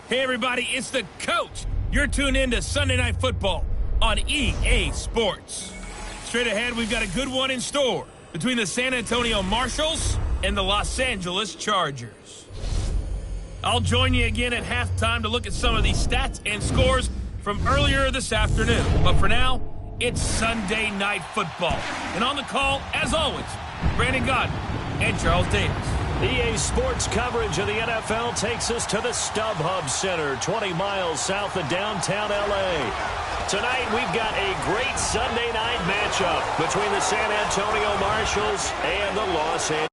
Hey, everybody, it's the coach. You're tuned in to Sunday Night Football on EA Sports. Straight ahead, we've got a good one in store between the San Antonio Marshals and the Los Angeles Chargers. I'll join you again at halftime to look at some of these stats and scores from earlier this afternoon. But for now, it's Sunday Night Football. And on the call, as always, Brandon Godden and Charles Davis. EA Sports coverage of the NFL takes us to the StubHub Center, 20 miles south of downtown L.A. Tonight, we've got a great Sunday night matchup between the San Antonio Marshals and the Los Angeles.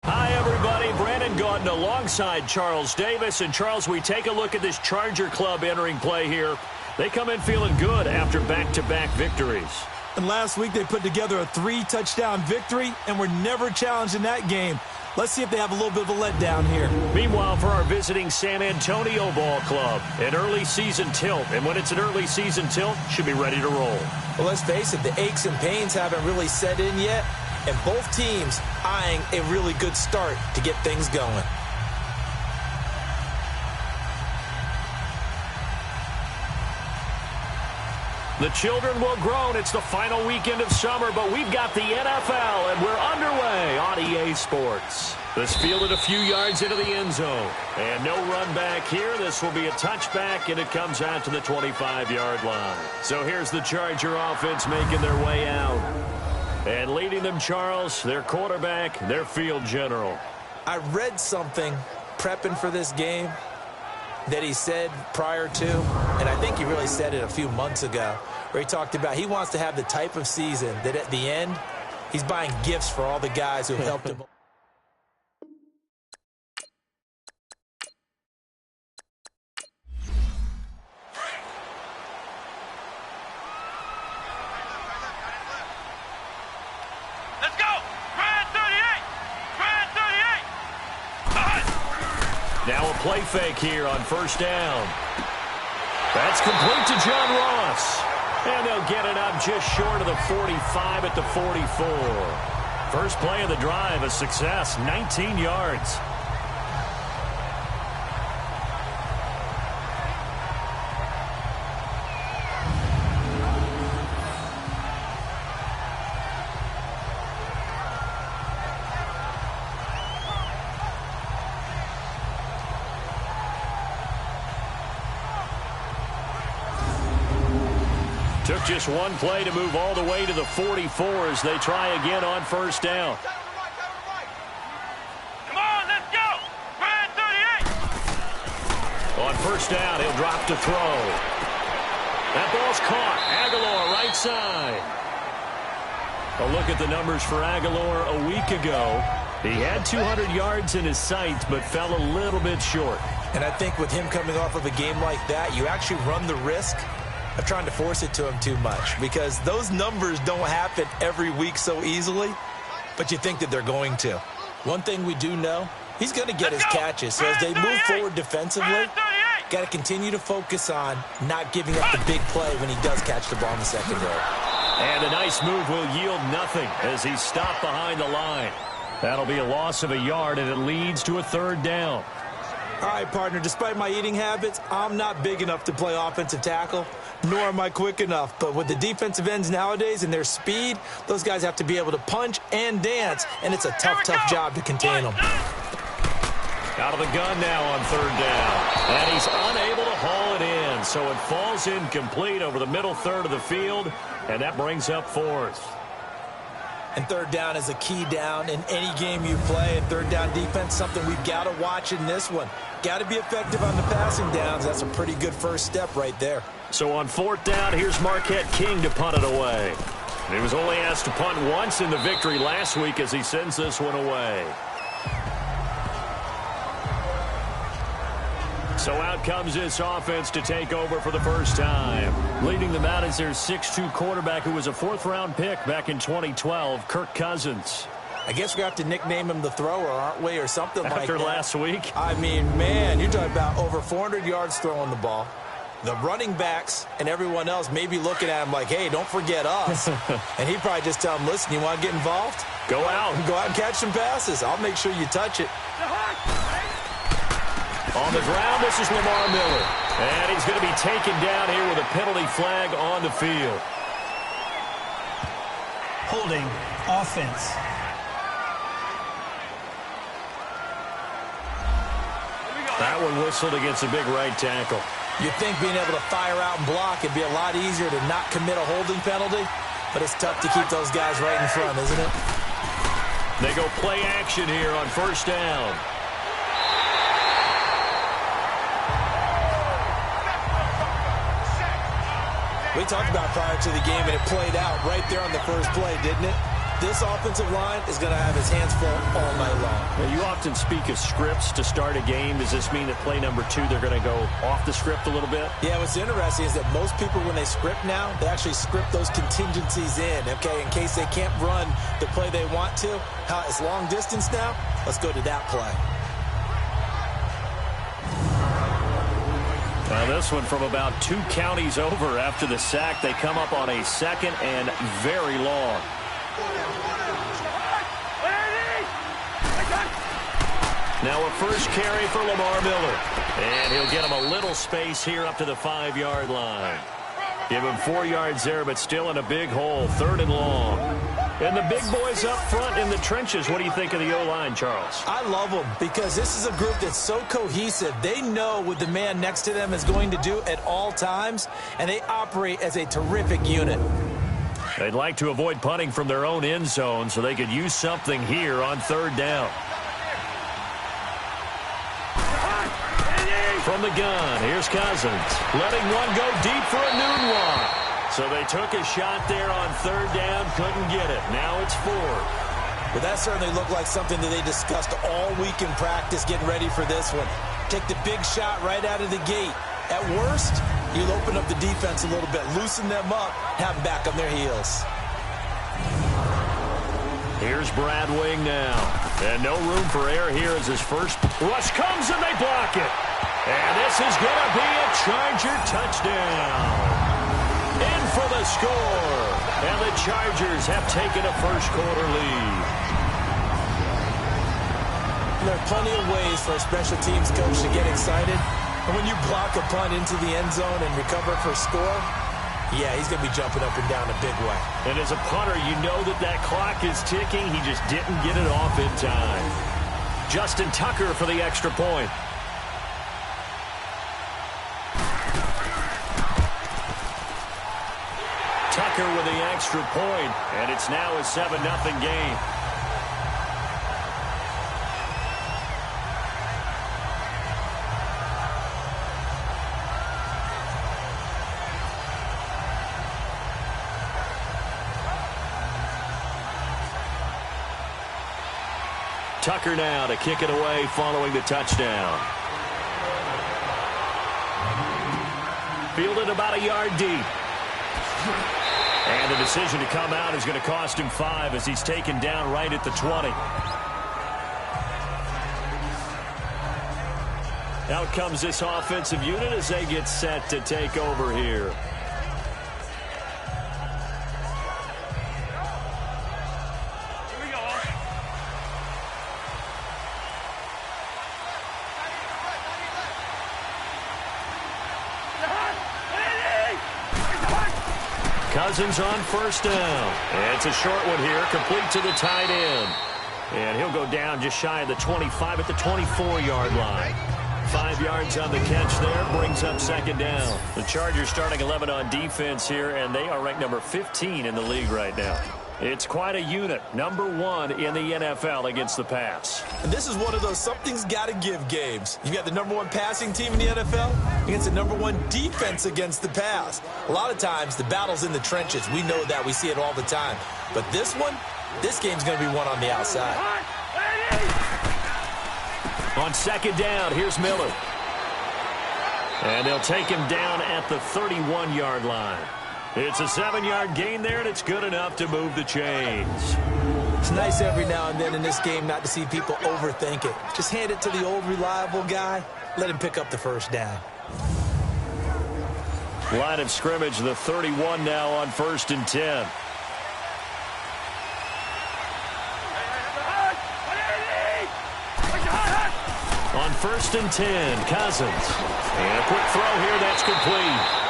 Hi, everybody. Brandon Godden alongside Charles Davis. And, Charles, we take a look at this Charger club entering play here. They come in feeling good after back-to-back victories. And last week they put together a 3-touchdown victory and were never challenged in that game. Let's see if they have a little bit of a letdown here. Meanwhile, for our visiting San Antonio ball club, an early season tilt. And when it's an early season tilt, should be ready to roll. Well, let's face it, the aches and pains haven't really set in yet. And both teams eyeing a really good start to get things going. The children will groan. It's the final weekend of summer, but we've got the NFL, and we're underway on EA Sports. This fielded a few yards into the end zone. And no run back here. This will be a touchback, and it comes out to the 25-yard line. So here's the Charger offense making their way out. And leading them, Charles, their quarterback, their field general. I read something prepping for this game that he said prior to, and I think he really said it a few months ago, where he talked about he wants to have the type of season that at the end, he's buying gifts for all the guys who helped him. Let's go! Brand 38! Brand 38! Now a play fake here on first down. That's complete to John Ross. And they'll get it up just short of the 45 at the 44. First play of the drive, a success, 19 yards. Took just one play to move all the way to the 44 as they try again on first down. Come on, let's go! Brand 38! On first down, he'll drop to throw. That ball's caught. Aguilar right side. A look at the numbers for Aguilar a week ago. He had 200 yards in his sights, but fell a little bit short. And I think with him coming off of a game like that, you actually run the risk of trying to force it to him too much, because those numbers don't happen every week so easily. but you think that they're going to. One thing we do know, he's going to get his catches. So as they move forward defensively, got to continue to focus on not giving up the big play when he does catch the ball in the secondary. And a nice move will yield nothing as he's stopped behind the line. That'll be a loss of a yard, and it leads to a 3rd down. All right, partner, despite my eating habits, I'm not big enough to play offensive tackle, nor am I quick enough. But with the defensive ends nowadays and their speed, those guys have to be able to punch and dance, and it's a tough job to contain them. Out of the gun now on 3rd down. And he's unable to haul it in, so it falls incomplete over the middle third of the field, and that brings up 4th. And 3rd down is a key down in any game you play. And 3rd down defense, something we've got to watch in this one. Got to be effective on the passing downs. That's a pretty good first step right there. So on 4th down, here's Marquette King to punt it away. He was only asked to punt once in the victory last week as he sends this one away. So out comes this offense to take over for the first time. Leading them out is their 6'2 quarterback who was a 4th-round pick back in 2012, Kirk Cousins. I guess we have to nickname him the thrower, aren't we, or something like that. After last week? I mean, man, you're talking about over 400 yards throwing the ball. The running backs and everyone else may be looking at him like, hey, don't forget us. And he'd probably just tell them, listen, you want to get involved? Go out. Go out and catch some passes. I'll make sure you touch it. On the ground, this is Lamar Miller. And he's going to be taken down here with a penalty flag on the field. Holding offense. That one whistled against a big right tackle. You'd think being able to fire out and block would be a lot easier to not commit a holding penalty, but it's tough to keep those guys right in front, isn't it? They go play action here on 1st down. We talked about prior to the game, and it played out right there on the first play, didn't it? This offensive line is going to have his hands full all night long. Now, you often speak of scripts to start a game. Does this mean that play number 2, they're going to go off the script a little bit? Yeah, what's interesting is that most people, when they script now, they actually script those contingencies in, okay, in case they can't run the play they want to. It's long distance now. Let's go to that play. Now, this one from about 2 counties over after the sack. They come up on a 2nd and very long. Now a first carry for Lamar Miller. And he'll get him a little space here up to the 5-yard line. Give him 4 yards there, but still in a big hole. 3rd and long. And the big boys up front in the trenches. What do you think of the O-line, Charles? I love them because this is a group that's so cohesive. They know what the man next to them is going to do at all times, and they operate as a terrific unit. They'd like to avoid punting from their own end zone so they could use something here on 3rd down. From the gun, here's Cousins. Letting one go deep for a noon one. So they took a shot there on 3rd down, couldn't get it. Now it's 4th. Well, that certainly looked like something that they discussed all week in practice getting ready for this one. Take the big shot right out of the gate. At worst, you'll open up the defense a little bit, loosen them up, have them back on their heels. Here's Brad Wing now. And no room for error here as his first rush comes and they block it. And this is going to be a Charger touchdown. In for the score. And the Chargers have taken a first-quarter lead. There are plenty of ways for a special teams coach to get excited. And when you block a punt into the end zone and recover for a score, yeah, he's going to be jumping up and down a big way. And as a punter, you know that clock is ticking. He just didn't get it off in time. Justin Tucker for the extra point. Tucker with the extra point, and it's now a 7-0 game. Tucker now to kick it away following the touchdown. Fielded about a yard deep. And the decision to come out is going to cost him 5 as he's taken down right at the 20. Out comes this offensive unit as they get set to take over here. Cousins on first down. It's a short one here, complete to the tight end. And he'll go down just shy of the 25 at the 24-yard line. 5 yards on the catch there, brings up second down. The Chargers starting 11 on defense here, and they are ranked number 15 in the league right now. It's quite a unit, number 1 in the NFL against the pass. And this is one of those something's got to give games. You got the number 1 passing team in the NFL against the number 1 defense against the pass. A lot of times, the battle's in the trenches. We know that. We see it all the time. But this game's going to be won on the outside. On second down, here's Miller. And they'll take him down at the 31-yard line. It's a 7-yard gain there, and it's good enough to move the chains. It's nice every now and then in this game not to see people overthink it. Just hand it to the old reliable guy. Let him pick up the first down. Line of scrimmage, the 31 now on 1st and 10. On 1st and 10, Cousins. And a quick throw here, that's complete.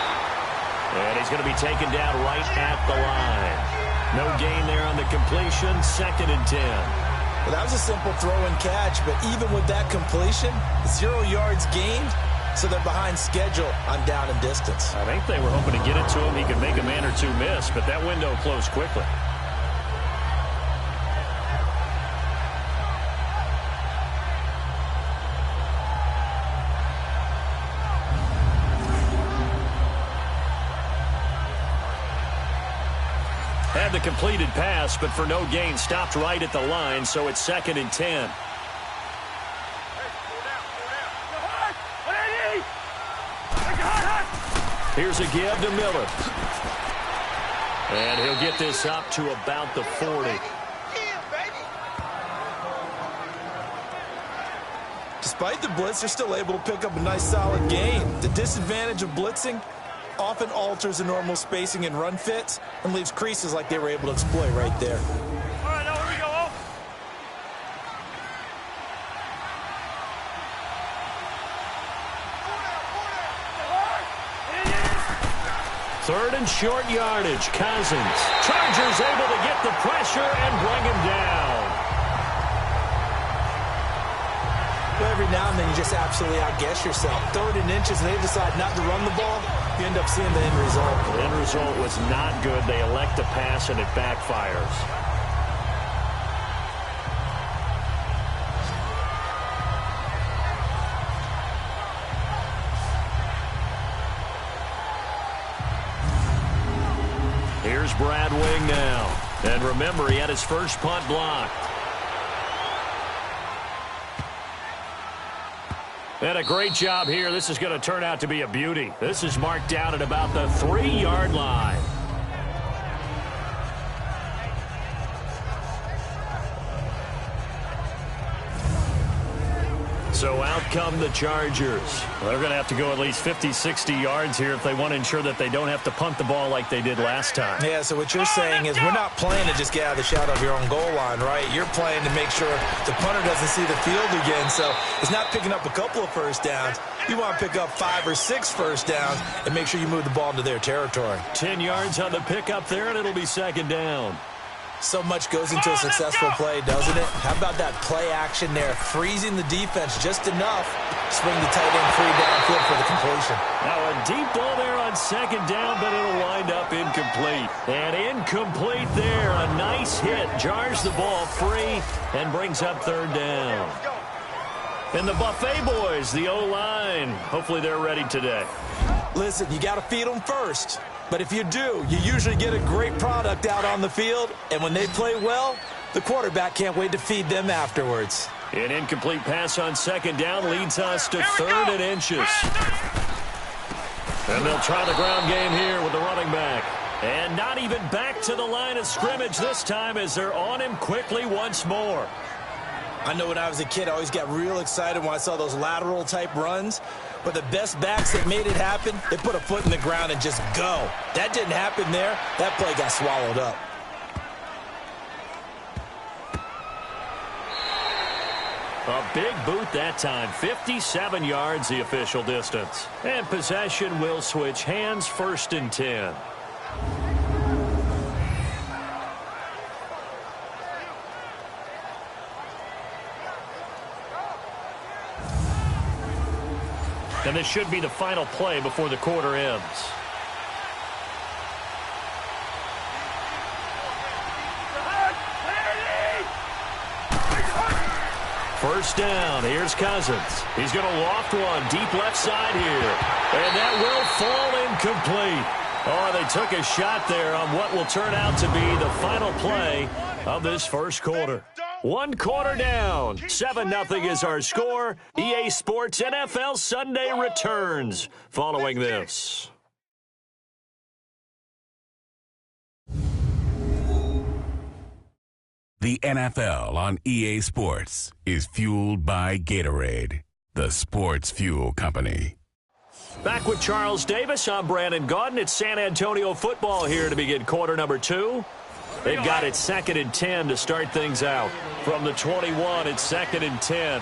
And he's going to be taken down right at the line. No gain there on the completion, 2nd and 10. Well, that was a simple throw and catch, but even with that completion, 0 yards gained, so they're behind schedule on down and distance. I think they were hoping to get it to him. He could make a man or two miss, but that window closed quickly. Had the completed pass, but for no gain, stopped right at the line, so it's 2nd and 10. Here's a give to Miller. And he'll get this up to about the 40. Despite the blitz, they're still able to pick up a nice solid gain. The disadvantage of blitzing often alters the normal spacing and run fits and leaves creases like they were able to exploit right there. All right, now here we go. 3rd and short yardage. Cousins. Chargers able to get the pressure and bring him down. Well, every now and then you just absolutely outguess yourself. 3rd and inches and they decide not to run the ball. You end up seeing the end result. The end result was not good. They elect to pass and it backfires. Here's Brad Wing now. And remember, he had his first punt blocked. And a great job here. This is going to turn out to be a beauty. This is marked down at about the 3-yard line. So out come the Chargers. Well, they're going to have to go at least 50, 60 yards here if they want to ensure that they don't have to punt the ball like they did last time. Yeah, so what you're saying is we're not playing to just get out of the shadow of your own goal line, right? You're playing to make sure the punter doesn't see the field again. So it's not picking up a couple of first downs. You want to pick up 5 or 6 first downs and make sure you move the ball into their territory. 10 yards on the pickup there, and it'll be 2nd down. So much goes into a successful play, doesn't it? How about that play action there? Freezing the defense just enough to swing the tight end free downfield for the completion. Now a deep ball there on 2nd down, but it'll wind up incomplete. And incomplete there. A nice hit. Jars the ball free and brings up 3rd down. And the Buffet boys, the O-line, hopefully they're ready today. Listen, you got to feed them first. But if you do, you usually get a great product out on the field. And when they play well, the quarterback can't wait to feed them afterwards. An incomplete pass on 2nd down leads us to 3rd and inches. And they'll try the ground game here with the running back. And not even back to the line of scrimmage this time as they're on him quickly once more. I know when I was a kid, I always got real excited when I saw those lateral-type runs. But the best backs that made it happen, they put a foot in the ground and just go. That didn't happen there. That play got swallowed up. A big boot that time. 57 yards the official distance. And possession will switch hands, 1st and 10. And this should be the final play before the quarter ends. First down. Here's Cousins. He's going to loft one deep left side here. And that will fall incomplete. Oh, they took a shot there on what will turn out to be the final play of this first quarter. 1 quarter down. 7-0 is our score. EA Sports NFL Sunday returns following this. The NFL on EA Sports is fueled by Gatorade, the sports fuel company. Back with Charles Davis, I'm Brandon Gaudin. It's San Antonio football here to begin quarter number 2. They've got it 2nd and 10 to start things out. From the 21, it's 2nd and 10.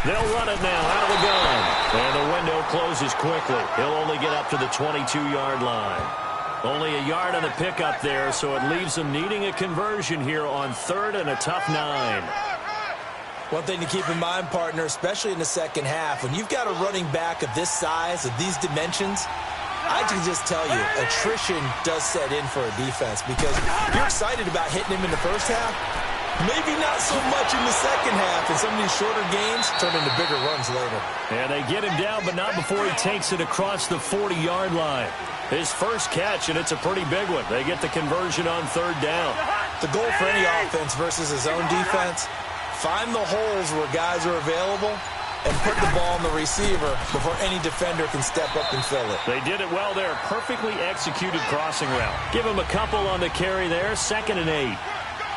They'll run it now out of the gun. And the window closes quickly. He'll only get up to the 22-yard line. Only a yard on the pickup there, so it leaves them needing a conversion here on 3rd and a tough 9. One thing to keep in mind, partner, especially in the second half, when you've got a running back of this size, of these dimensions, I can just tell you, attrition does set in for a defense because you're excited about hitting him in the first half. Maybe not so much in the second half, and some of these shorter gains turn into bigger runs later. And they get him down, but not before he takes it across the 40-yard line. His first catch, and it's a pretty big one. They get the conversion on 3rd down. The goal for any offense versus his own defense, find the holes where guys are available and put the ball on the receiver before any defender can step up and fill it. They did it well there. Perfectly executed crossing route. Give him a couple on the carry there. 2nd and 8.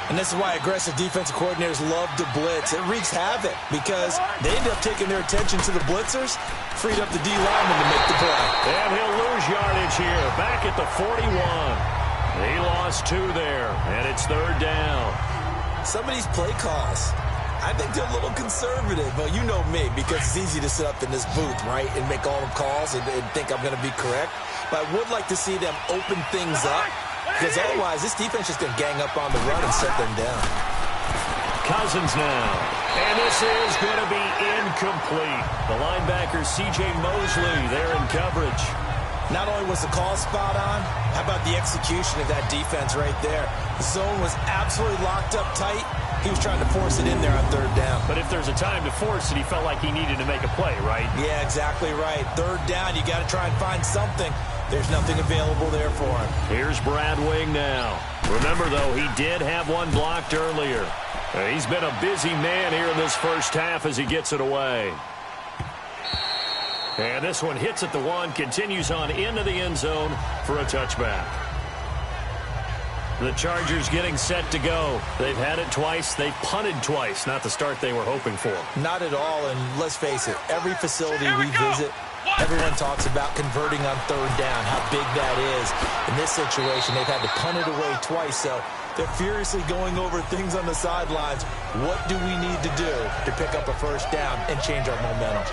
And this is why aggressive defensive coordinators love to blitz. It wreaks havoc because they end up taking their attention to the blitzers, freed up the D lineman to make the play. And he'll lose yardage here. Back at the 41. He lost 2 there, and it's 3rd down. Some of these play calls, I think they're a little conservative. Well, you know me, because it's easy to sit up in this booth, right, and make all the calls and think I'm going to be correct. But I would like to see them open things up, because otherwise this defense is going to gang up on the run and set them down. Cousins now. And this is going to be incomplete. The linebacker, C.J. Mosley, there in coverage. Not only was the call spot on, how about the execution of that defense right there? The zone was absolutely locked up tight. He was trying to force it in there on 3rd down. But if there's a time to force it, he felt like he needed to make a play, right? Yeah, exactly right. 3rd down, you got to try and find something. There's nothing available there for him. Here's Brad Wing now. Remember, though, he did have one blocked earlier. He's been a busy man here in this first half as he gets it away. And this one hits at the 1, continues on into the end zone for a touchback. The Chargers getting set to go. They've had it twice. They've punted twice. Not the start they were hoping for. Not at all, and let's face it, every facility we visit, everyone talks about converting on 3rd down, how big that is. In this situation, they've had to punt it away twice, so they're furiously going over things on the sidelines. What do we need to do to pick up a first down and change our momentum?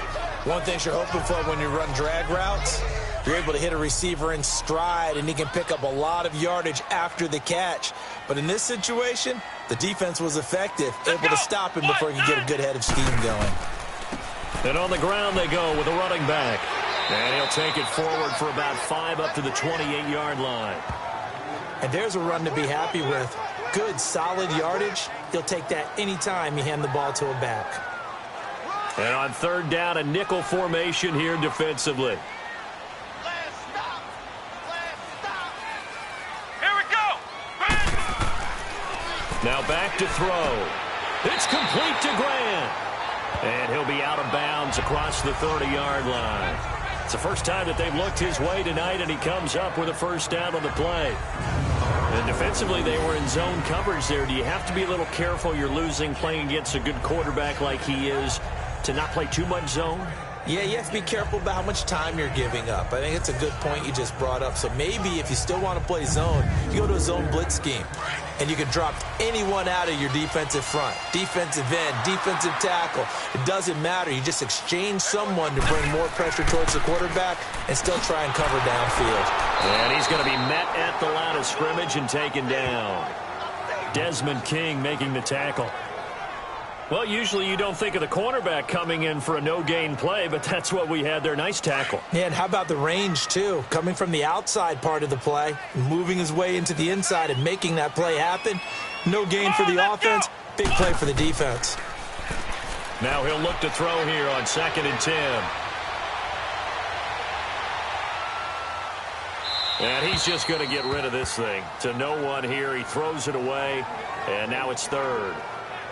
One thing you're hoping for when you run drag routes, you're able to hit a receiver in stride, and he can pick up a lot of yardage after the catch. But in this situation, the defense was effective, able to stop him before he could get a good head of steam going. And on the ground they go with a running back. And he'll take it forward for about 5 up to the 28-yard line. And there's a run to be happy with. Good, solid yardage. He'll take that anytime you hand the ball to a back. And on 3rd down, a nickel formation here defensively. Here we go. Now back to throw. It's complete to Grant. And he'll be out of bounds across the 30-yard line. It's the first time that they've looked his way tonight, and he comes up with a first down on the play. And defensively, they were in zone coverage there. Do you have to be a little careful? You're losing playing against a good quarterback like he is to not play too much zone? Yeah, you have to be careful about how much time you're giving up. I think it's a good point you just brought up. So maybe if you still want to play zone, you go to a zone blitz scheme. And you can drop anyone out of your defensive front. Defensive end, defensive tackle. It doesn't matter. You just exchange someone to bring more pressure towards the quarterback and still try and cover downfield. And he's going to be met at the line of scrimmage and taken down. Desmond King making the tackle. Well, usually you don't think of the cornerback coming in for a no-gain play, but that's what we had there. Nice tackle. Yeah, and how about the range, too? Coming from the outside part of the play, moving his way into the inside and making that play happen. No gain for the offense, big play for the defense. Now he'll look to throw here on 2nd and 10. And he's just going to get rid of this thing. To no one here. He throws it away, and now it's 3rd.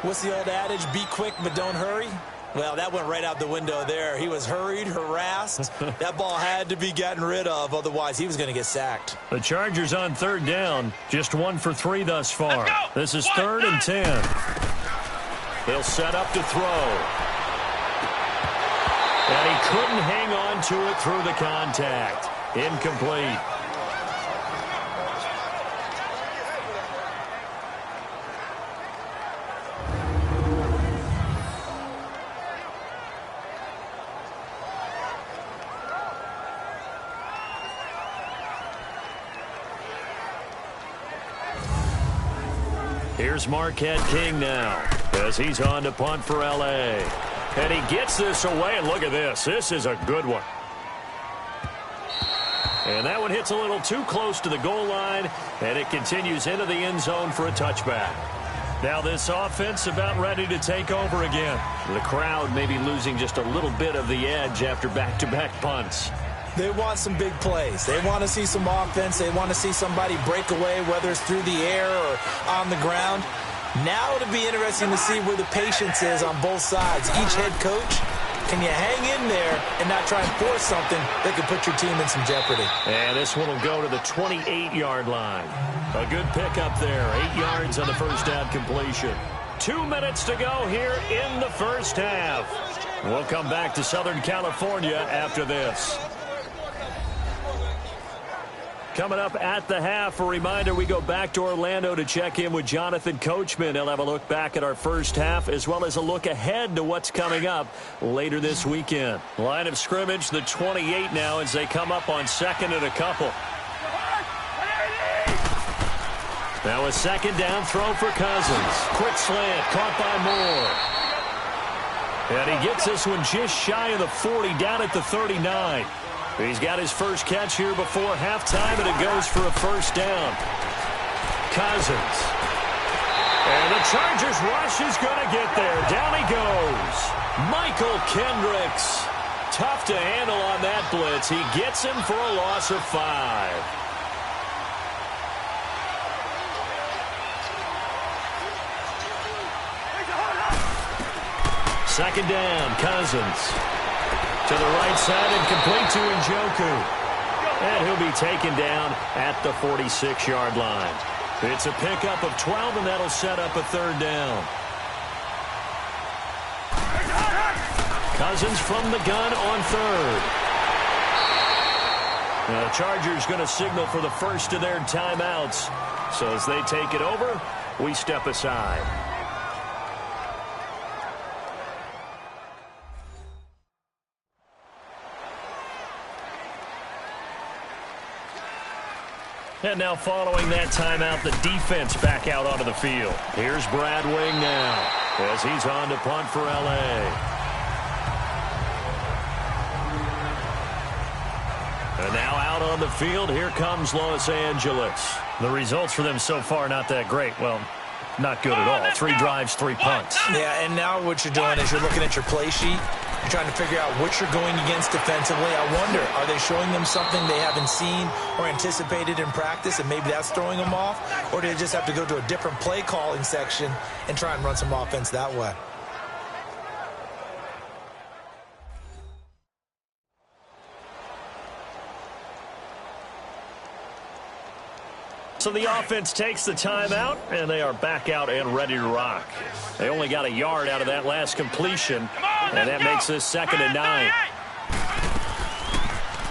What's the old adage? Be quick, but don't hurry? Well, that went right out the window there. He was hurried, harassed. That ball had to be gotten rid of, otherwise he was going to get sacked. The Chargers on 3rd down. Just 1 for 3 thus far. This is 3rd and 10. They'll set up to throw. And he couldn't hang on to it through the contact. Incomplete. Here's Marquette King now as he's on to punt for L.A. And he gets this away, and look at this. This is a good one. And that one hits a little too close to the goal line, and it continues into the end zone for a touchback. Now this offense about ready to take over again. The crowd may be losing just a little bit of the edge after back-to-back punts. They want some big plays. They want to see some offense. They want to see somebody break away, whether it's through the air or on the ground. Now it'll be interesting to see where the patience is on both sides. Each head coach, can you hang in there and not try and force something that could put your team in some jeopardy? And this one will go to the 28-yard line. A good pickup there. 8 yards on the first down completion. 2 minutes to go here in the first half. We'll come back to Southern California after this. Coming up at the half, a reminder, we go back to Orlando to check in with Jonathan Coachman. He'll have a look back at our first half as well as a look ahead to what's coming up later this weekend. Line of scrimmage, the 28 now as they come up on 2nd and a couple. Now a 2nd down throw for Cousins. Quick slant, caught by Moore. And he gets this one just shy of the 40, down at the 39. He's got his first catch here before halftime, and it goes for a first down. Cousins. And the Chargers rush is going to get there. Down he goes. Michael Kendricks. Tough to handle on that blitz. He gets him for a loss of 5. Second down, Cousins. To the right side and complete to Njoku. And he'll be taken down at the 46-yard line. It's a pickup of 12, and that'll set up a 3rd down. Cousins from the gun on 3rd. Now the Chargers going to signal for the first of their timeouts. So as they take it over, we step aside. And now following that timeout, the defense back out onto the field. Here's Brad Wing now as he's on to punt for L.A. And now out on the field, here comes Los Angeles. The results for them so far not that great. Well, not good at all. 3 drives, 3 punts. Yeah, and now what you're doing is you're looking at your play sheet. You're trying to figure out what you're going against defensively. I wonder, are they showing them something they haven't seen or anticipated in practice, and maybe that's throwing them off? Or do they just have to go to a different play calling section and try and run some offense that way? So the offense takes the timeout, and they are back out and ready to rock. They only got a yard out of that last completion, and that makes this 2nd and 9.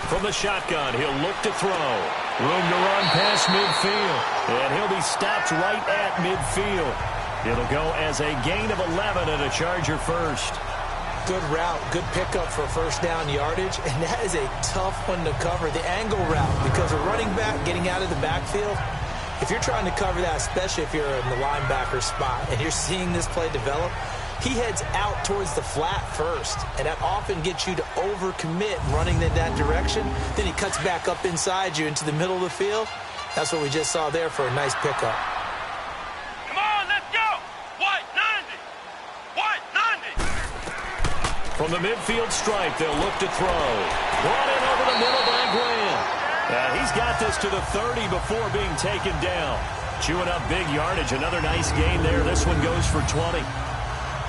From the shotgun, he'll look to throw. Room to run past midfield, and he'll be stopped right at midfield. It'll go as a gain of 11 and a Charger first. Good route, good pickup for first down yardage, and that is a tough one to cover, the angle route, because a running back getting out of the backfield, if you're trying to cover that, especially if you're in the linebacker spot and you're seeing this play develop, he heads out towards the flat first, and that often gets you to overcommit running in that direction. Then he cuts back up inside you into the middle of the field. That's what we just saw there for a nice pickup. Come on, let's go. White 90. White 90. From the midfield stripe, they'll look to throw. Brought in over the middle by Graham. And he's got this to the 30 before being taken down. Chewing up big yardage. Another nice gain there. This one goes for 20.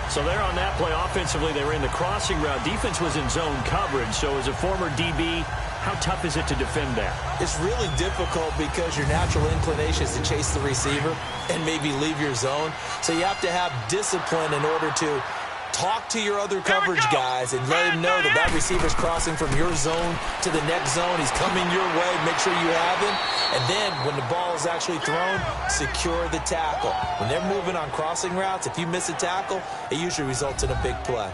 So there on that play, offensively, they ran the crossing route. Defense was in zone coverage. So as a former DB, how tough is it to defend that? It's really difficult because your natural inclination is to chase the receiver and maybe leave your zone. So you have to have discipline in order to talk to your other coverage guys and let him know that that receiver's crossing from your zone to the next zone. He's coming your way. Make sure you have him. And then when the ball is actually thrown, secure the tackle. When they're moving on crossing routes, if you miss a tackle, it usually results in a big play.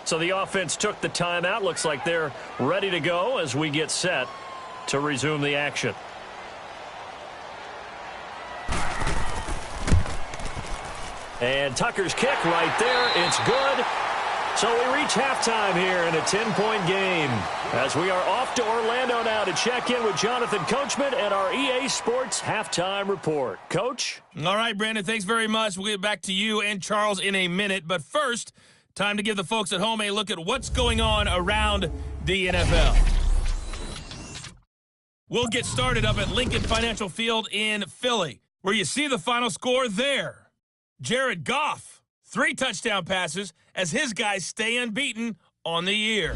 So the offense took the timeout. Looks like they're ready to go as we get set to resume the action. And Tucker's kick right there. It's good. So we reach halftime here in a 10-point game as we are off to Orlando now to check in with Jonathan Coachman and our EA Sports Halftime Report. Coach? All right, Brandon, thanks very much. We'll get back to you and Charles in a minute. But first, time to give the folks at home a look at what's going on around the NFL. We'll get started up at Lincoln Financial Field in Philly, where you see the final score there. Jared Goff, 3 touchdown passes as his guys stay unbeaten on the year.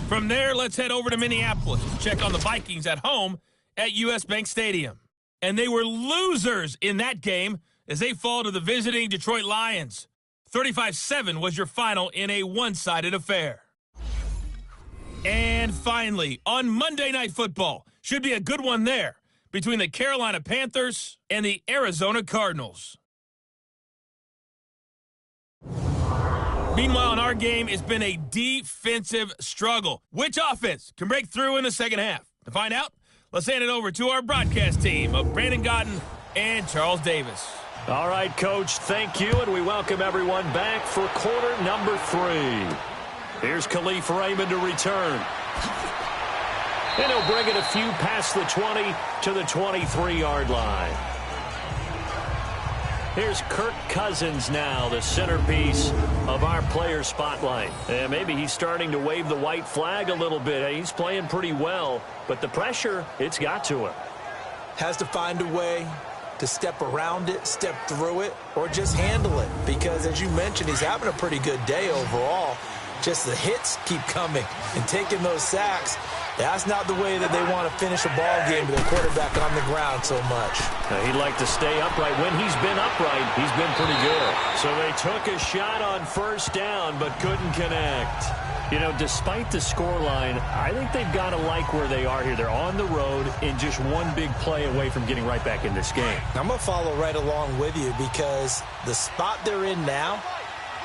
From there, let's head over to Minneapolis to check on the Vikings at home at US Bank Stadium. And they were losers in that game as they fall to the visiting Detroit Lions. 35-7 was your final in a one-sided affair. And finally, on Monday Night Football, should be a good one there, between the Carolina Panthers and the Arizona Cardinals. Meanwhile, in our game, it's been a defensive struggle. Which offense can break through in the second half? To find out, let's hand it over to our broadcast team of Brandon Gotten and Charles Davis. All right, Coach, thank you, and we welcome everyone back for quarter number 3. Here's Khalif Raymond to return. And he'll bring it a few past the 20 to the 23-yard line. Here's Kirk Cousins now, the centerpiece of our player spotlight. And maybe he's starting to wave the white flag a little bit. He's playing pretty well, but the pressure, it's got to him. Has to find a way to step around it, step through it, or just handle it. Because, as you mentioned, he's having a pretty good day overall. Just the hits keep coming and taking those sacks. That's not the way that they want to finish a ball game with their quarterback on the ground so much. He'd like to stay upright. When he's been upright, he's been pretty good. So they took a shot on first down but couldn't connect. You know, despite the scoreline, I think they've got to like where they are here. They're on the road and just one big play away from getting right back in this game. I'm going to follow right along with you because the spot they're in now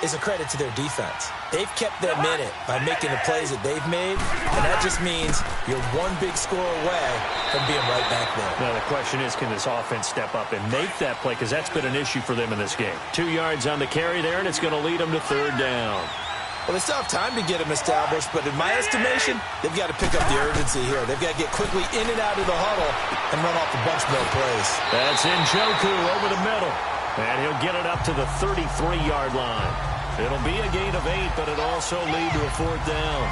is a credit to their defense. They've kept them in it by making the plays that they've made, and that just means you're one big score away from being right back there. Now, the question is, can this offense step up and make that play? Because that's been an issue for them in this game. 2 yards on the carry there, and it's going to lead them to third down. Well, they still have time to get them established, but in my estimation, they've got to pick up the urgency here. They've got to get quickly in and out of the huddle and run off a bunch more plays. That's Njoku over the middle, and he'll get it up to the 33-yard line. It'll be a gain of 8, but it'll also lead to a fourth down.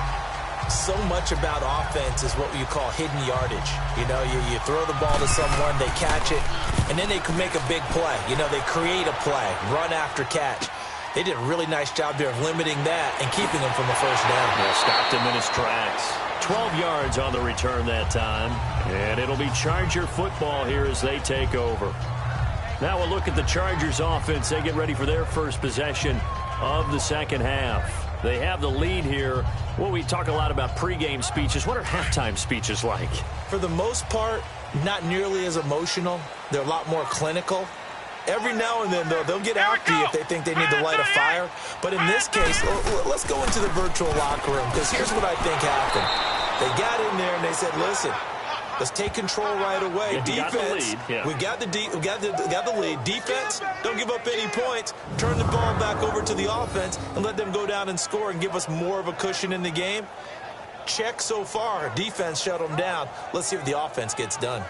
So much about offense is what you call hidden yardage. You know, you throw the ball to someone, they catch it, and then they can make a big play. You know, they create a play, run after catch. They did a really nice job there of limiting that and keeping him from a first down. Yeah, stopped him in his tracks. 12 yards on the return that time. And it'll be Charger football here as they take over. Now we'll look at the Chargers offense. They get ready for their first possession of the second half. They have the lead here. Well, we talk a lot about pregame speeches. What are halftime speeches like? For the most part, not nearly as emotional. They're a lot more clinical. Every now and then, though, they'll get after you if they think they need to light a fire. But in this case, let's go into the virtual locker room, because here's what I think happened. They got in there and they said, listen, let's take control right away. Yeah, defense, we got the lead. Defense, don't give up any points. Turn the ball back over to the offense and let them go down and score and give us more of a cushion in the game. Check so far. Defense shut them down. Let's see if the offense gets done.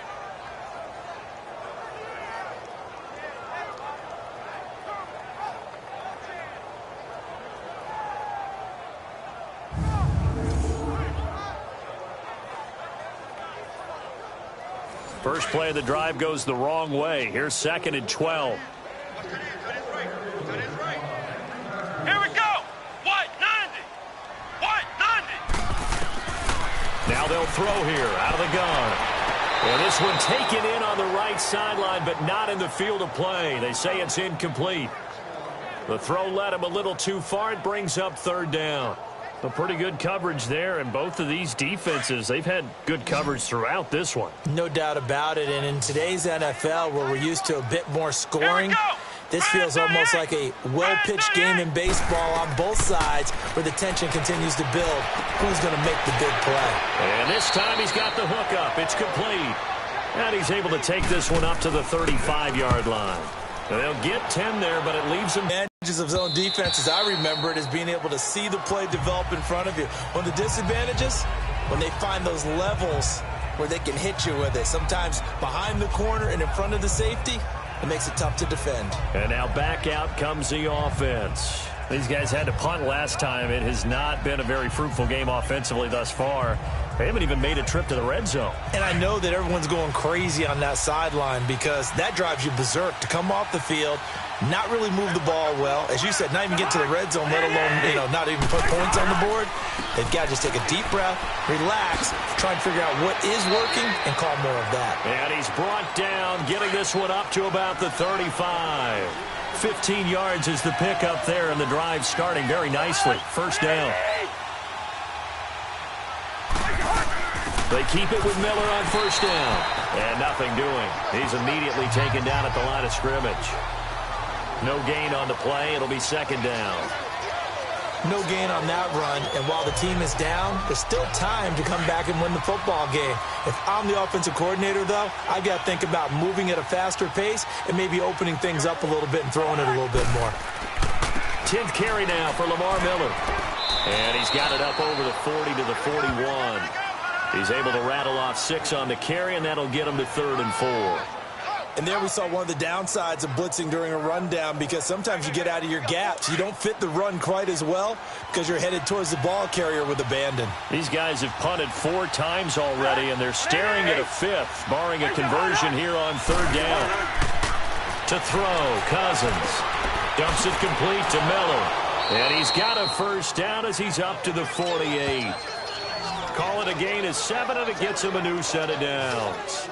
First play of the drive goes the wrong way. Here's 2nd and 12. Here we go. White 90. White 90. Now they'll throw here out of the gun. And this one taken in on the right sideline, but not in the field of play. They say it's incomplete. The throw led him a little too far. It brings up 3rd down. A pretty good coverage there, and both of these defenses, they've had good coverage throughout this one. No doubt about it, and in today's NFL, where we're used to a bit more scoring, this feels almost like a well-pitched game in baseball on both sides, where the tension continues to build. Who's going to make the big play? And this time he's got the hook up. It's complete. And he's able to take this one up to the 35-yard line. They'll get 10 there, but it leaves him. Advantages of zone defense, as I remember it, is being able to see the play develop in front of you. One of the disadvantages, when they find those levels where they can hit you with it, sometimes behind the corner and in front of the safety, it makes it tough to defend. And now back out comes the offense. These guys had to punt last time. It has not been a very fruitful game offensively thus far. They haven't even made a trip to the red zone. And I know that everyone's going crazy on that sideline, because that drives you berserk to come off the field, not really move the ball well. As you said, not even get to the red zone, let alone, not even put points on the board. They've got to just take a deep breath, relax, try and figure out what is working, and call more of that. And he's brought down, getting this one up to about the 35. 15 yards is the pickup there, and the drive starting very nicely. First down. They keep it with Miller on first down. And nothing doing. He's immediately taken down at the line of scrimmage. No gain on the play. It'll be 2nd down. No gain on that run, and while the team is down, there's still time to come back and win the football game. If I'm the offensive coordinator, though, I've got to think about moving at a faster pace and maybe opening things up a little bit and throwing it a little bit more. 10th carry now for Lamar Miller. And he's got it up over the 40 to the 41. He's able to rattle off 6 on the carry, and that'll get him to 3rd and 4. And there we saw one of the downsides of blitzing during a rundown, because sometimes you get out of your gaps. You don't fit the run quite as well because you're headed towards the ball carrier with abandon. These guys have punted 4 times already, and they're staring at a 5th, barring a conversion here on 3rd down. To throw, Cousins. Dumps it complete to Miller. And he's got a first down as he's up to the 48. Call it a gain of 7, and it gets him a new set of downs.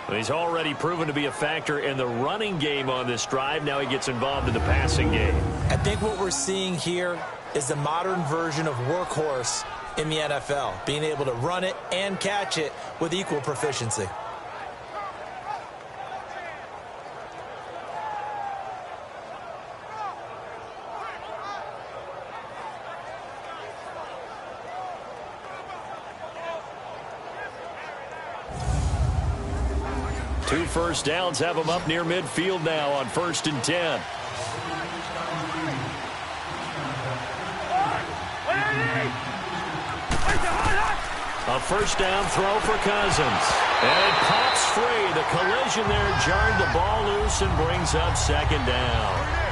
He's already proven to be a factor in the running game on this drive. Now he gets involved in the passing game. I think what we're seeing here is the modern version of workhorse in the NFL, being able to run it and catch it with equal proficiency. Two first downs have him up near midfield now on 1st and 10. A first down throw for Cousins. And it pops free. The collision there jarred the ball loose and brings up 2nd down.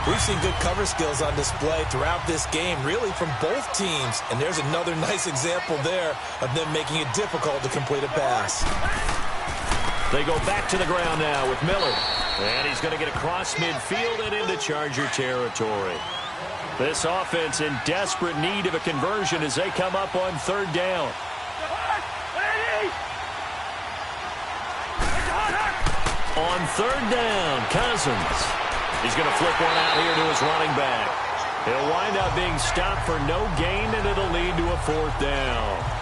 We've seen good cover skills on display throughout this game, really from both teams. And there's another nice example there of them making it difficult to complete a pass. They go back to the ground now with Miller. And he's going to get across midfield and into Charger territory. This offense in desperate need of a conversion as they come up on third down. On third down, Cousins. He's going to flip one out here to his running back. He'll wind up being stopped for no gain, and it'll lead to a fourth down.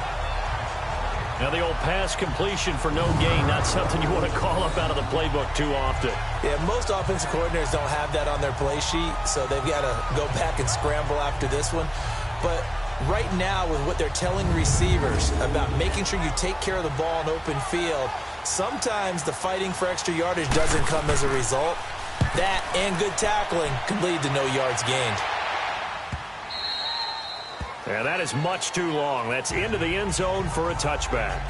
Now, the old pass completion for no gain, not something you want to call up out of the playbook too often. Yeah, most offensive coordinators don't have that on their play sheet, so they've got to go back and scramble after this one. But right now, with what they're telling receivers about making sure you take care of the ball in open field, sometimes the fighting for extra yardage doesn't come as a result. That and good tackling can lead to no yards gained. And that is much too long. That's into the end zone for a touchback.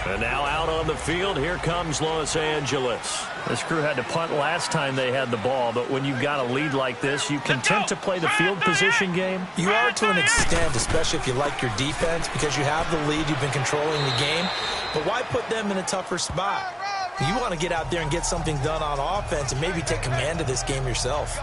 And now out on the field, here comes Los Angeles. This crew had to punt last time they had the ball, but when you've got a lead like this, you content to play the field position game? You are to an extent, especially if you like your defense, because you have the lead, you've been controlling the game. But why put them in a tougher spot? You want to get out there and get something done on offense and maybe take command of this game yourself.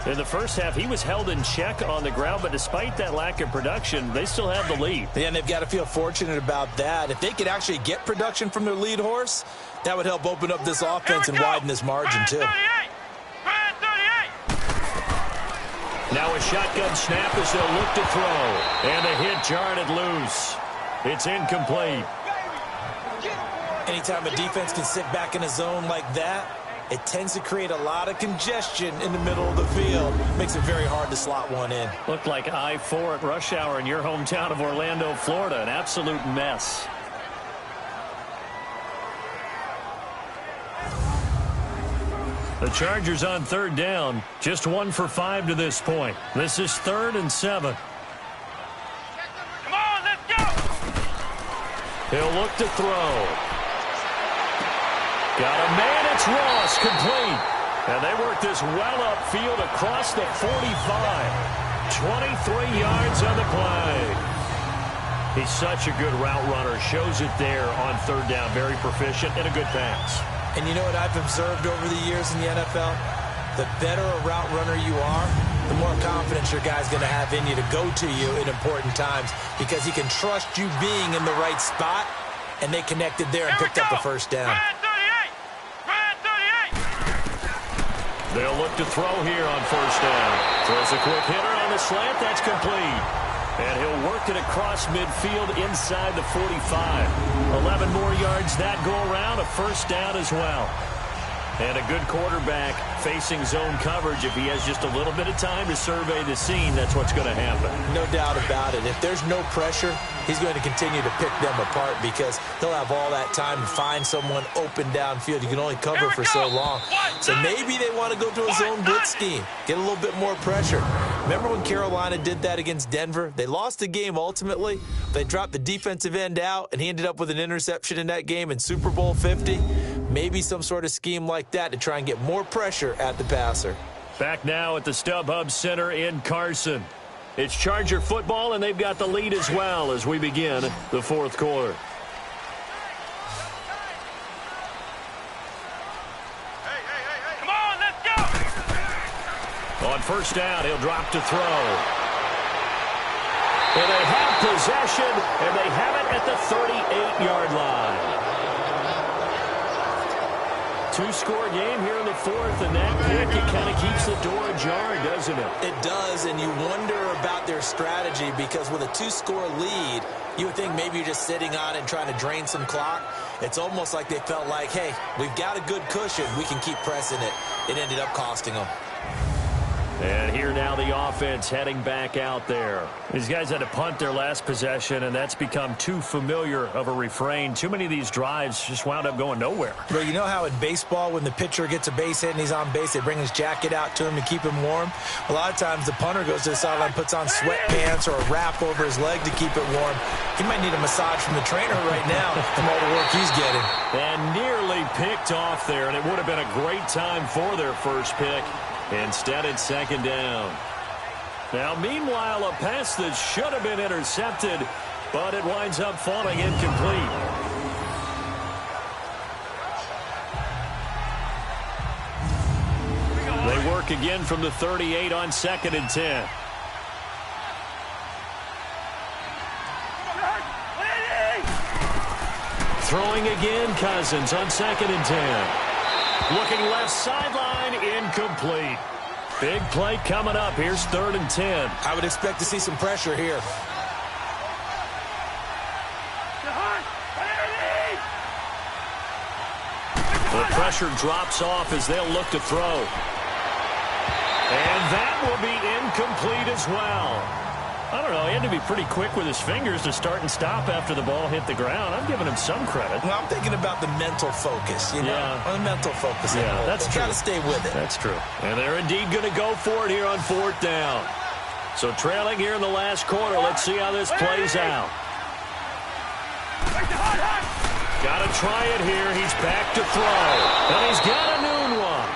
In the first half, he was held in check on the ground, but despite that lack of production, they still have the lead. Yeah, and they've got to feel fortunate about that. If they could actually get production from their lead horse, that would help open up this offense and widen this margin, too. Now a shotgun snap as they'll look to throw. And a hit jarred it loose. It's incomplete. Anytime a defense can sit back in a zone like that, it tends to create a lot of congestion in the middle of the field. Makes it very hard to slot one in. Looked like I-4 at rush hour in your hometown of Orlando, Florida. An absolute mess. The Chargers on third down. Just 1 for 5 to this point. This is 3rd and 7. Come on, let's go! He'll look to throw. Got a man, it's Ross, complete. And they work this well upfield across the 45. 23 yards on the play. He's such a good route runner. Shows it there on third down. Very proficient and a good pass. And you know what I've observed over the years in the NFL? The better a route runner you are, the more confidence your guy's going to have in you to go to you in important times because he can trust you being in the right spot, and they connected there and picked up the first down. They'll look to throw here on first down. Throws a quick hitter on the slant. That's complete. And he'll work it across midfield inside the 45. 11 more yards that go around. A first down as well. And a good quarterback facing zone coverage. If he has just a little bit of time to survey the scene, that's what's going to happen. No doubt about it. If there's no pressure, he's going to continue to pick them apart because he'll have all that time to find someone open downfield. You can only cover for so long. So maybe they want to go to a zone blitz scheme, get a little bit more pressure. Remember when Carolina did that against Denver? They lost the game ultimately. They dropped the defensive end out, and he ended up with an interception in that game in Super Bowl 50. Maybe some sort of scheme like that to try and get more pressure at the passer. Back now at the StubHub Center in Carson. It's Charger football, and they've got the lead as well as we begin the fourth quarter. Come on, let's go! On first down, he'll drop to throw. And they have possession, and they have it at the 38-yard line. Two-score game here in the fourth, and that pick, it kind of keeps the door ajar, doesn't it? It does, and you wonder about their strategy because with a two-score lead, you would think maybe you're just sitting on it and trying to drain some clock. It's almost like they felt like, hey, we've got a good cushion. We can keep pressing it. It ended up costing them. And here now the offense heading back out there. These guys had to punt their last possession, and that's become too familiar of a refrain. Too many of these drives just wound up going nowhere. Well, you know how in baseball when the pitcher gets a base hit and he's on base, they bring his jacket out to him to keep him warm? A lot of times the punter goes to the sideline, puts on sweatpants or a wrap over his leg to keep it warm. He might need a massage from the trainer right now from all the work he's getting. And nearly picked off there, and it would have been a great time for their first pick. Instead, it's second down. Now, meanwhile, a pass that should have been intercepted, but it winds up falling incomplete. work again from the 38 on 2nd and 10. Throwing again, Cousins on 2nd and 10. Looking left sideline, incomplete. Big play coming up. Here's 3rd and 10. I would expect to see some pressure here. The pressure drops off as they'll look to throw. And that will be incomplete as well. I don't know. He had to be pretty quick with his fingers to start and stop after the ball hit the ground. I'm giving him some credit. Well, I'm thinking about the mental focus, you know? Yeah. On the mental focus. Yeah, that's true. Got to stay with it. That's true. And they're indeed going to go for it here on 4th down. So trailing here in the last quarter. Let's see how this plays out. Got to try it here. He's back to throw. And he's got a noon one.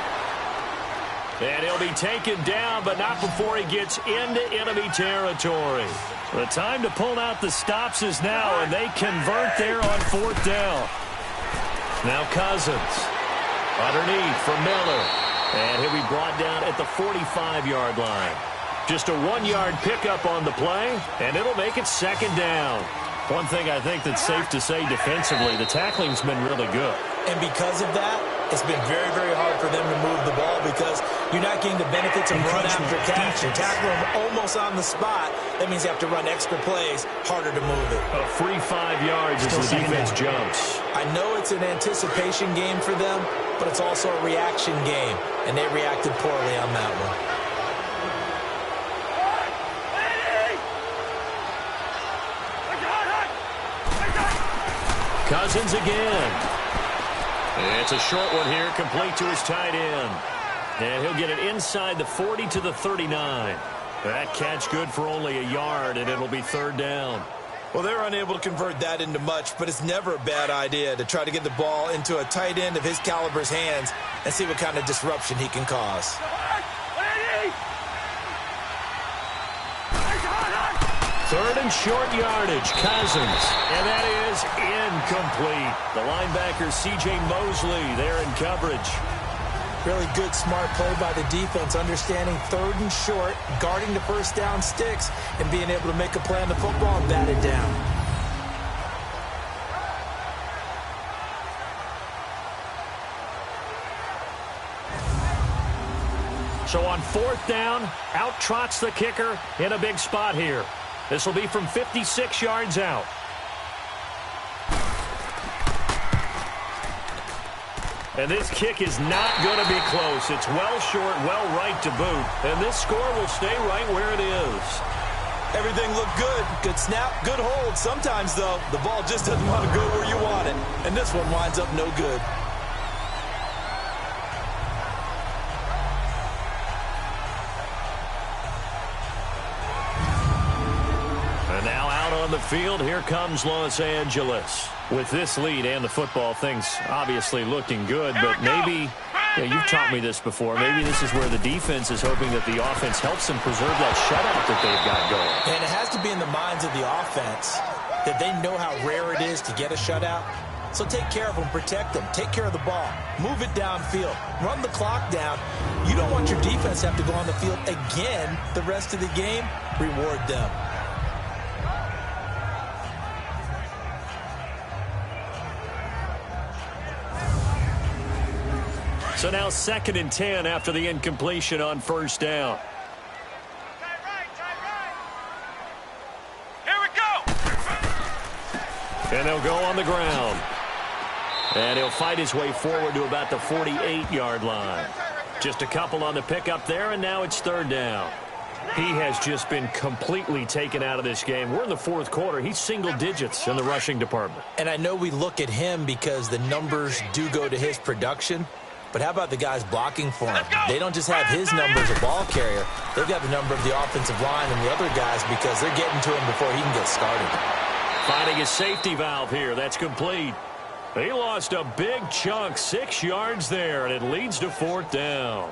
And he'll be taken down, but not before he gets into enemy territory. The time to pull out the stops is now, and they convert there on 4th down. Now Cousins. Underneath for Miller. And he'll be brought down at the 45-yard line. Just a 1-yard pickup on the play, and it'll make it 2nd down. One thing I think that's safe to say defensively, the tackling's been really good. And because of that, it's been very, very hard for them to move the ball because you're not getting the benefits of run after catch. You tackle them almost on the spot. That means you have to run extra plays, harder to move it. A free 5 yards as the defense jumps. I know it's an anticipation game for them, but it's also a reaction game, and they reacted poorly on that one. Cousins again. It's a short one here, complete to his tight end. And he'll get it inside the 40 to the 39. That catch good for only a yard, and it'll be 3rd down. Well, they're unable to convert that into much, but it's never a bad idea to try to get the ball into a tight end of his caliber's hands and see what kind of disruption he can cause. 3rd and short yardage, Cousins. And that is incomplete. The linebacker, C.J. Mosley, there in coverage. Really good, smart play by the defense, understanding 3rd and short, guarding the 1st down sticks, and being able to make a play on the football and bat it down. So on 4th down, out trots the kicker in a big spot here. This will be from 56 yards out. And this kick is not going to be close. It's well short, well right to boot. And this score will stay right where it is. Everything looked good. Good snap, good hold. Sometimes, though, the ball just doesn't want to go where you want it. And this one winds up no good. And now out on the field, here comes Los Angeles. With this lead and the football, things obviously looking good, but maybe, you've taught me this before, maybe this is where the defense is hoping that the offense helps them preserve that shutout that they've got going. And it has to be in the minds of the offense that they know how rare it is to get a shutout. So take care of them, protect them, take care of the ball, move it downfield, run the clock down. You don't want your defense to have to go on the field again the rest of the game. Reward them. So now 2nd and 10 after the incompletion on 1st down. Here we go. And they'll go on the ground. And he'll fight his way forward to about the 48-yard line. Just a couple on the pickup there, and now it's 3rd down. He has just been completely taken out of this game. We're in the 4th quarter. He's single digits in the rushing department. And I know we look at him because the numbers do go to his production. But how about the guys blocking for him? They don't just have his number as a ball carrier. They've got the number of the offensive line and the other guys because they're getting to him before he can get started. Finding his safety valve here. That's complete. He lost a big chunk, 6 yards there, and it leads to 4th down.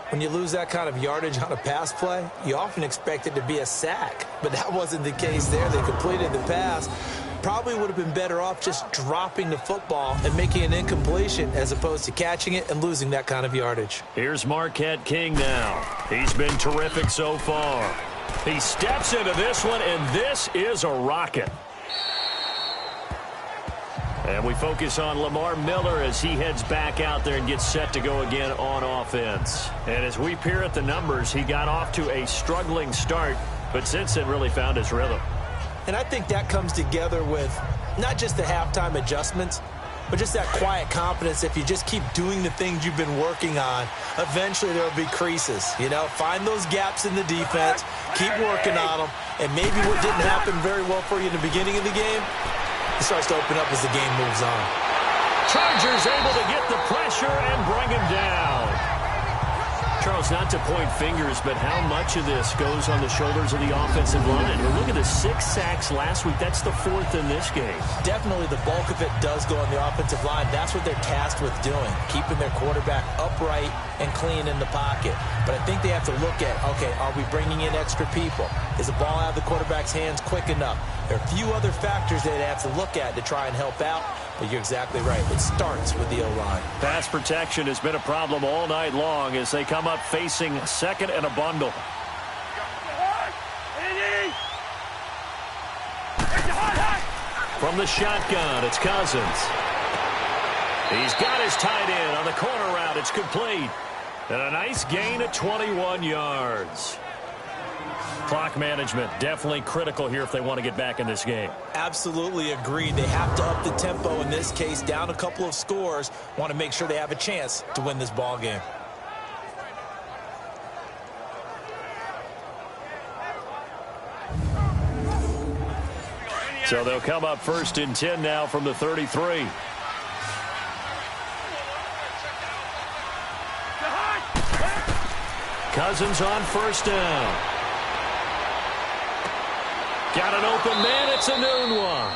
When you lose that kind of yardage on a pass play, you often expect it to be a sack. But that wasn't the case there. They completed the pass. probably would have been better off just dropping the football and making an incompletion as opposed to catching it and losing that kind of yardage. Here's Marquette King now. He's been terrific so far. He steps into this one, and this is a rocket. And we focus on Lamar Miller as he heads back out there and gets set to go again on offense. And as we peer at the numbers, he got off to a struggling start, but since then really found his rhythm. And I think that comes together with not just the halftime adjustments, but just that quiet confidence. If you just keep doing the things you've been working on, eventually there will be creases. You know, find those gaps in the defense, keep working on them, and maybe what didn't happen very well for you in the beginning of the game, it starts to open up as the game moves on. Chargers able to get the pressure and bring him down. Charles, not to point fingers, but how much of this goes on the shoulders of the offensive line? And look at the 6 sacks last week. That's the 4th in this game. Definitely the bulk of it does go on the offensive line. That's what they're tasked with doing, keeping their quarterback upright and clean in the pocket. But I think they have to look at, okay, are we bringing in extra people? Is the ball out of the quarterback's hands quick enough? There are a few other factors they'd have to look at to try and help out. But you're exactly right. It starts with the O-line. Pass protection has been a problem all night long as they come up facing second and a bundle. From the shotgun, it's Cousins. He's got his tight end on the corner route. It's complete. And a nice gain of 21 yards. Clock management definitely critical here if they want to get back in this game. Absolutely agreed. They have to up the tempo in this case, down a couple of scores. Want to make sure they have a chance to win this ball game. So they'll come up 1st and 10 now from the 33. Cousins on 1st down. Got an open man. It's a noon one.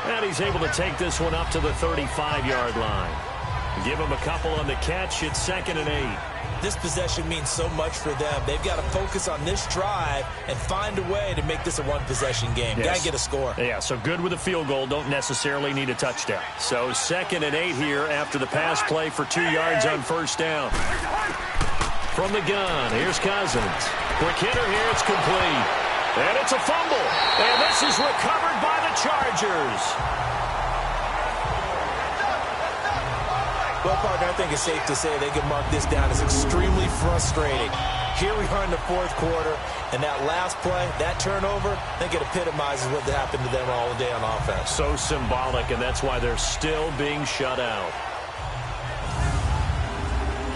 And he's able to take this one up to the 35-yard line. Give him a couple on the catch. It's 2nd and 8. This possession means so much for them. They've got to focus on this drive and find a way to make this a one-possession game. Yes. Got to get a score. Yeah, so good with a field goal. Don't necessarily need a touchdown. So 2nd and 8 here after the pass play for 2 yards on 1st down. From the gun, here's Cousins. Quick hitter here. It's complete. And it's a fumble. And this is recovered by the Chargers. Well, partner, I think it's safe to say they can mark this down as extremely frustrating. Here we are in the 4th quarter, and that last play, that turnover, I think it epitomizes what happened to them all day on offense. So symbolic, and that's why they're still being shut out.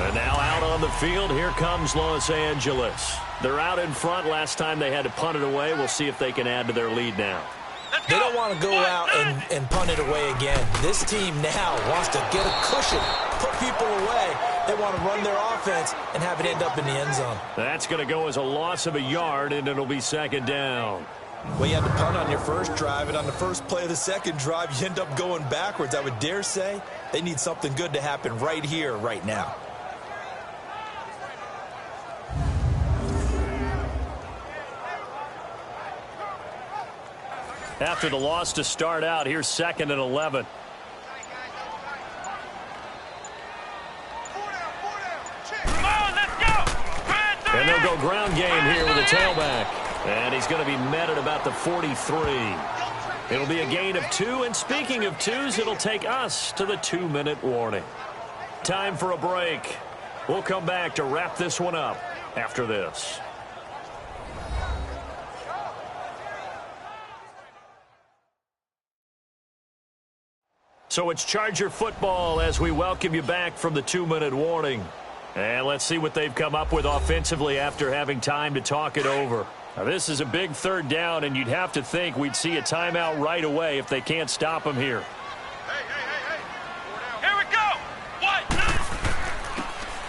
And now out on the field, here comes Los Angeles. They're out in front. Last time they had to punt it away. We'll see if they can add to their lead now. They don't want to go out and punt it away again. This team now wants to get a cushion, put people away. They want to run their offense and have it end up in the end zone. That's going to go as a loss of a yard, and it'll be 2nd down. Well, you had to punt on your first drive, and on the first play of the second drive, you end up going backwards. I would dare say they need something good to happen right here, right now. After the loss to start out, here's 2nd and 11. And they'll go ground game here with a tailback. And he's going to be met at about the 43. It'll be a gain of 2. And speaking of 2s, it'll take us to the 2-minute warning. Time for a break. We'll come back to wrap this one up after this. So it's Charger football as we welcome you back from the 2-minute warning. And let's see what they've come up with offensively after having time to talk it over. Now, this is a big 3rd down, and you'd have to think we'd see a timeout right away if they can't stop them here. Here we go.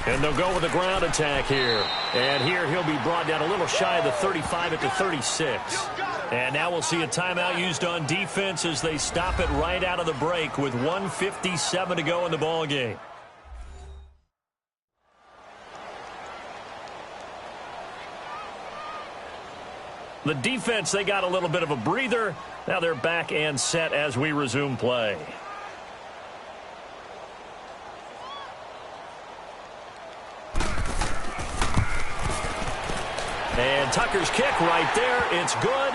And they'll go with a ground attack here. And here he'll be brought down a little shy of the 35 at the 36. And now we'll see a timeout used on defense as they stop it right out of the break with 1:57 to go in the ball game. The defense, they got a little bit of a breather. Now they're back and set as we resume play. And Tucker's kick right there. It's good.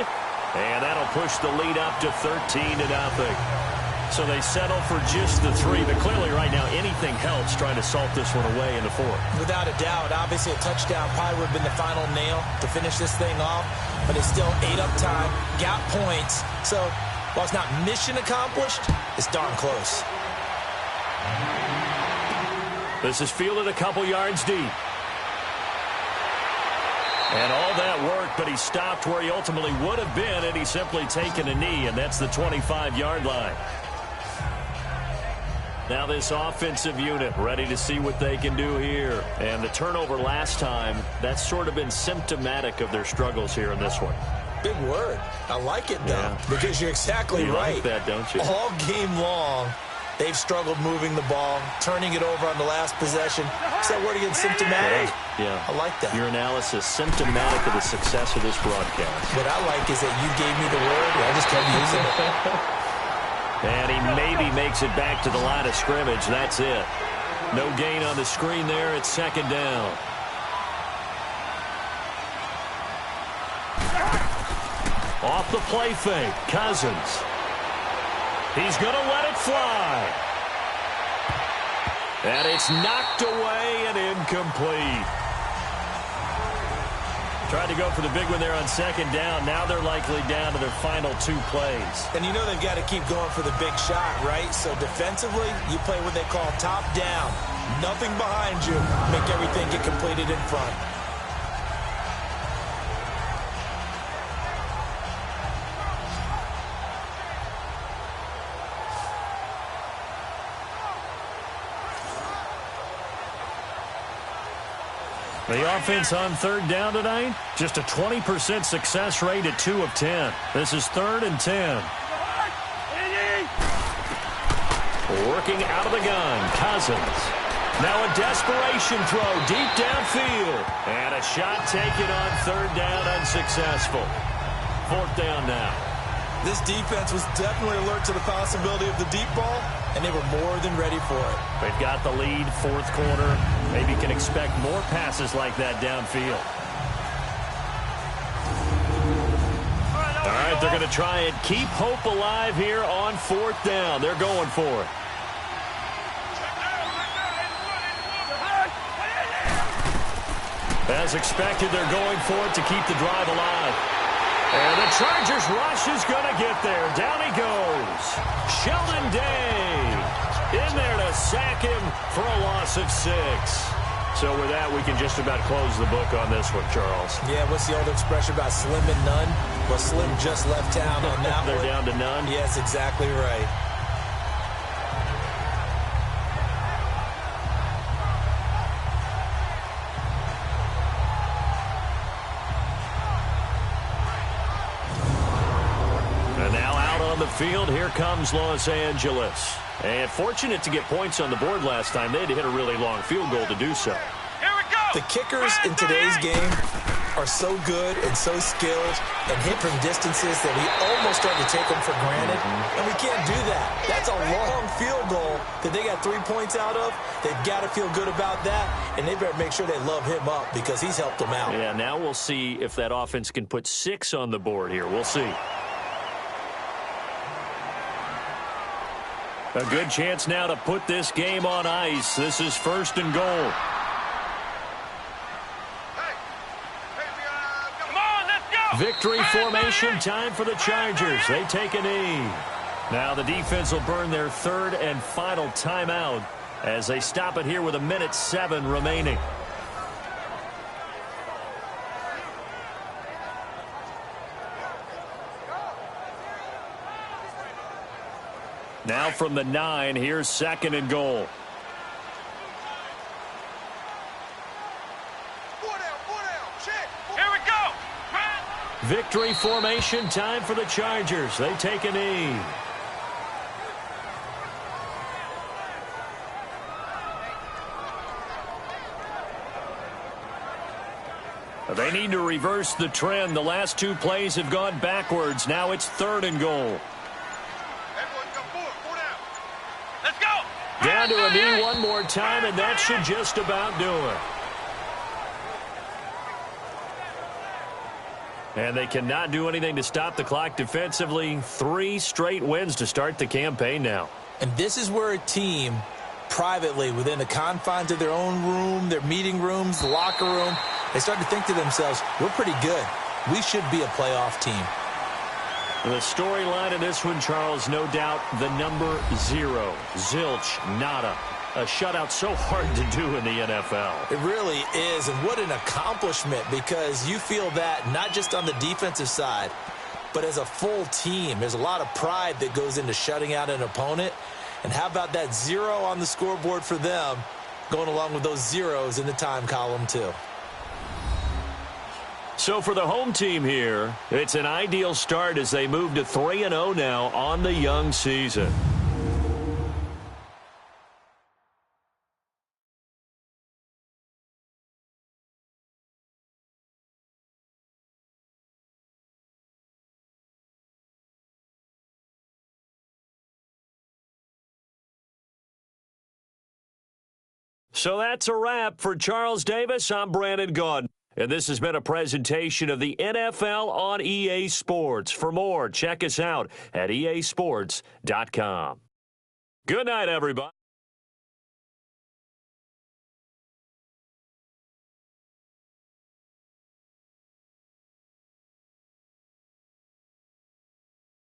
And that'll push the lead up to 13-0. So they settle for just the 3. But clearly right now anything helps trying to salt this one away in the 4th. Without a doubt. Obviously a touchdown probably would have been the final nail to finish this thing off. But it's still ate up time. Got points. So while it's not mission accomplished, it's darn close. This is fielded a couple yards deep. And all that work, but he stopped where he ultimately would have been had he simply taken a knee, and that's the 25-yard line. Now this offensive unit ready to see what they can do here. And the turnover last time, that's sort of been symptomatic of their struggles here in this one. Big word. I like it, though, because you're exactly right. You like that, don't you? All game long, they've struggled moving the ball, turning it over on the last possession. Is that word again, symptomatic? Yeah. I like that. Your analysis, symptomatic of the success of this broadcast. What I like is that you gave me the word, and I just kept using it. And he maybe makes it back to the line of scrimmage. That's it. No gain on the screen there. It's 2nd down. Off the play fake, Cousins. He's going to let it fly. And it's knocked away and incomplete. Tried to go for the big one there on 2nd down. Now they're likely down to their final 2 plays. And you know they've got to keep going for the big shot, right? So defensively, you play what they call top down. Nothing behind you. Make everything get completed in front. The offense on 3rd down tonight, just a 20% success rate at 2 of 10. This is 3rd and 10. Working out of the gun, Cousins. Now a desperation throw deep downfield. And a shot taken on 3rd down, unsuccessful. 4th down now. This defense was definitely alert to the possibility of the deep ball, and they were more than ready for it. They've got the lead, 4th quarter. Maybe can expect more passes like that downfield. All right, they're going to try and keep hope alive here on 4th down. They're going for it. As expected, they're going for it to keep the drive alive. And the Chargers rush is going to get there. Down he goes. Sheldon Day in there to sack him for a loss of 6. So with that, we can just about close the book on this one, Charles. Yeah, what's the old expression about slim and none? Well, Slim just left town on that They're one. down to none? Yes, exactly right. The field, here comes Los Angeles. And fortunate to get points on the board last time. They had to hit a really long field goal to do so. Here we go. The kickers in today's game are so good and so skilled and hit from distances that we almost start to take them for granted. And we can't do that. That's a long field goal that they got 3 points out of. They've got to feel good about that, and they better make sure they love him up because he's helped them out. Yeah, now we'll see if that offense can put 6 on the board here. We'll see. A good chance now to put this game on ice. This is 1st and goal. Come on, let's go. Victory formation time for the Chargers. They take a knee. Now the defense will burn their 3rd and final timeout as they stop it here with 1:07 remaining. Now from the 9, here's 2nd and goal. Here we go. Victory formation time for the Chargers. They take a knee. They need to reverse the trend. The last two plays have gone backwards. Now it's 3rd and goal. Let's go. Down to a knee one more time, and that should just about do it. And they cannot do anything to stop the clock defensively. 3 straight wins to start the campaign now. And this is where a team, privately, within the confines of their own room, their meeting rooms, the locker room, they start to think to themselves, we're pretty good. We should be a playoff team. The storyline in this one, Charles, no doubt the number 0. Zilch, nada. A shutout so hard to do in the NFL. It really is, and what an accomplishment, because you feel that not just on the defensive side, but as a full team. There's a lot of pride that goes into shutting out an opponent. And how about that 0 on the scoreboard for them, going along with those zeros in the time column too. So for the home team here, it's an ideal start as they move to 3-0 now on the young season. So that's a wrap for Charles Davis. I'm Brandon Gaudin. And this has been a presentation of the NFL on EA Sports. For more, check us out at easports.com. Good night, everybody.